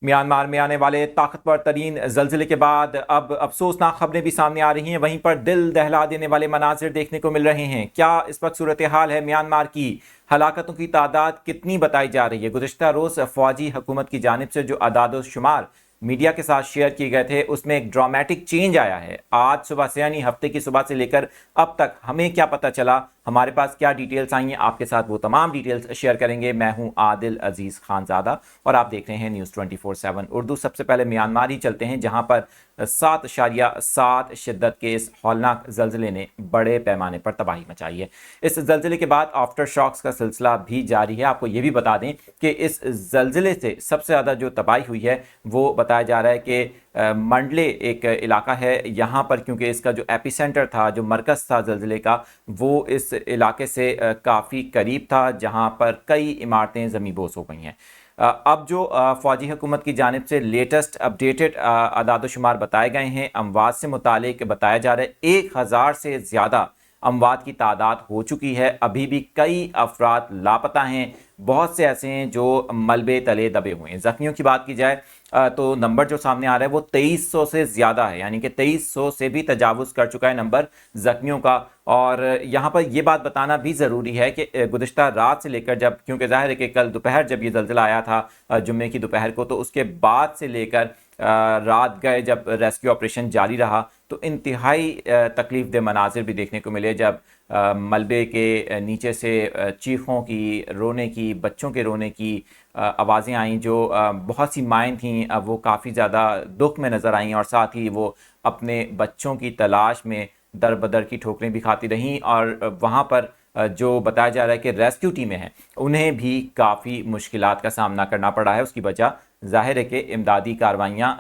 Myanmar में आने वाले ताकतवर तरीन जल्जिले के बाद अब अफसोसनाक खबरें भी सामने आ रही हैं। वहीं पर दिल दहला देने वाले मनाजिर देखने को मिल रहे हैं। क्या इस वक्त सूरत हाल है म्यांमार की? हलाकतों की तादाद कितनी बताई जा रही है? गुज़िश्ता रोज़ फौजी हुकूमत की जानिब से जो अदाद शुमार मीडिया के साथ शेयर किए गए थे उसमें एक ड्रामेटिक चेंज आया है। आज सुबह से यानी हफ्ते की सुबह से लेकर अब तक हमें क्या पता चला, हमारे पास क्या डिटेल्स आई हैं, आपके साथ वो तमाम डिटेल्स शेयर करेंगे। मैं हूं आदिल अजीज खानजादा और आप देख रहे हैं न्यूज़ 24/7 उर्दू। सबसे पहले म्यांमार ही चलते हैं, जहां पर 7.7 शिद्दत के इस हौलनाक जल्जले ने बड़े पैमाने पर तबाही मचाई है। इस जल्जले के बाद आफ्टर शॉक्स का सिलसिला भी जारी है। आपको ये भी बता दें कि इस जल्जले से सबसे ज़्यादा जो तबाही हुई है वो बताया जा रहा है कि मंडले एक इलाका है यहाँ पर, क्योंकि इसका जो एपिसेंटर था, जो मरकज़ था ज़ल्ज़ले का, वो इस इलाके से काफ़ी करीब था, जहाँ पर कई इमारतें ज़मींबोस हो गई हैं। अब जो फ़ौजी हुकूमत की जानिब से लेटेस्ट अपडेटेड अदाद शुमार बताए गए हैं, अमवात से मुतालिक बताया जा रहा है 1000 से ज़्यादा अमवात की तादाद हो चुकी है। अभी भी कई अफराद लापता हैं, बहुत से ऐसे हैं जो मलबे तले दबे हुए हैं। ज़ख्मियों की बात की जाए तो नंबर जो सामने आ रहा है वो 2300 से ज़्यादा है, यानी कि 2300 से भी तजावुज़ कर चुका है नंबर ज़ख्मियों का। और यहाँ पर ये बात बताना भी ज़रूरी है कि गुज़िश्ता रात से लेकर, जब क्योंकि ज़ाहिर है कि कल दोपहर जब ये ज़ल्ज़ला आया था जुम्मे की दोपहर को, तो उसके बाद से लेकर रात गए जब रेस्क्यू ऑपरेशन जारी रहा तो इंतहाई तकलीफ दे मनाजिर भी देखने को मिले, जब मलबे के नीचे से चीखों की, रोने की, बच्चों के रोने की आवाज़ें आईं। जो बहुत सी माएँ थीं वो काफ़ी ज़्यादा दुख में नज़र आईं और साथ ही वो अपने बच्चों की तलाश में दर बदर की ठोकरें भी खाती रहीं। और वहाँ पर जो बताया जा रहा है कि रेस्क्यू टीमें हैं उन्हें भी काफ़ी मुश्किलात का सामना करना पड़ा है। उसकी वजह ज़ाहिर है कि इमदादी कार्रवाइयाँ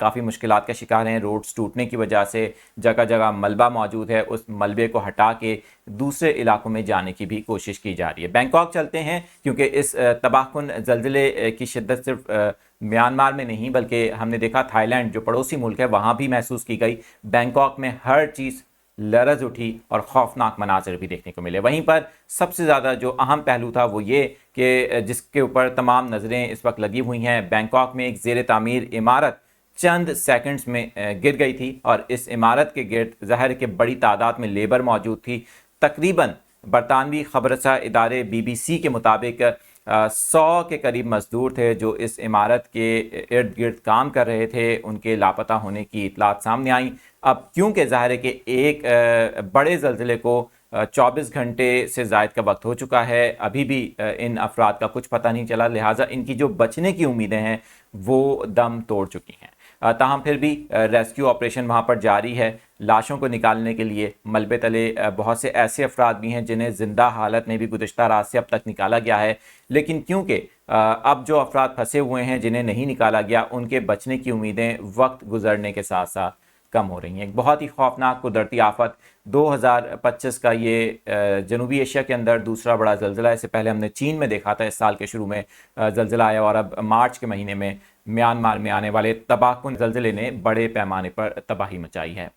काफ़ी मुश्किलात का शिकार हैं। रोड्स टूटने की वजह से जगह जगह मलबा मौजूद है, उस मलबे को हटा के दूसरे इलाकों में जाने की भी कोशिश की जा रही है। बैंकॉक चलते हैं, क्योंकि इस तबाहकुन ज़ल्ज़ले की शिद्दत सिर्फ म्यांमार में नहीं बल्कि हमने देखा थाईलैंड जो पड़ोसी मुल्क है वहाँ भी महसूस की गई। बैंकॉक में हर चीज़ लरज उठी और खौफनाक मनाज़िर भी देखने को मिले। वहीं पर सबसे ज़्यादा जो अहम पहलू था वो ये कि जिसके ऊपर तमाम नज़रें इस वक्त लगी हुई हैं, बैंकॉक में एक ज़ेर तामीर इमारत चंद सेकंड्स में गिर गई थी और इस इमारत के गिर्द ज़ाहिर के बड़ी तादाद में लेबर मौजूद थी। तकरीबन बरतानवी खबरसा इदारे BBC के मुताबिक 100 के करीब मजदूर थे जो इस इमारत के इर्द गिर्द काम कर रहे थे। उनके लापता होने की इतलात सामने आई। अब क्योंकि ज़ाहिर है कि एक बड़े ज़ल्ज़ले को 24 घंटे से ज़ायद का वक्त हो चुका है, अभी भी इन अफराद का कुछ पता नहीं चला, लिहाजा इनकी जो बचने की उम्मीदें हैं वो दम तोड़ चुकी हैं। ताहम फिर भी रेस्क्यू ऑपरेशन वहाँ पर जारी है। लाशों को निकालने के लिए मलबे तले बहुत से ऐसे अफराद भी हैं जिन्हें ज़िंदा हालत में भी गुज़िश्ता रात से अब तक निकाला गया है, लेकिन क्योंकि अब जो अफराद फंसे हुए हैं जिन्हें नहीं निकाला गया, उनके बचने की उम्मीदें वक्त गुजरने के साथ साथ कम हो रही हैं। एक बहुत ही खौफनाक कुदरती आफत 2025 का ये जनूबी एशिया के अंदर दूसरा बड़ा ज़ल्ज़ला है। इससे पहले हमने चीन में देखा था, इस साल के शुरू में ज़ल्ज़ला आया, और अब मार्च के महीने में म्यांमार में आने वाले तबाहकुन ज़ल्ज़ले ने बड़े पैमाने पर तबाही मचाई है।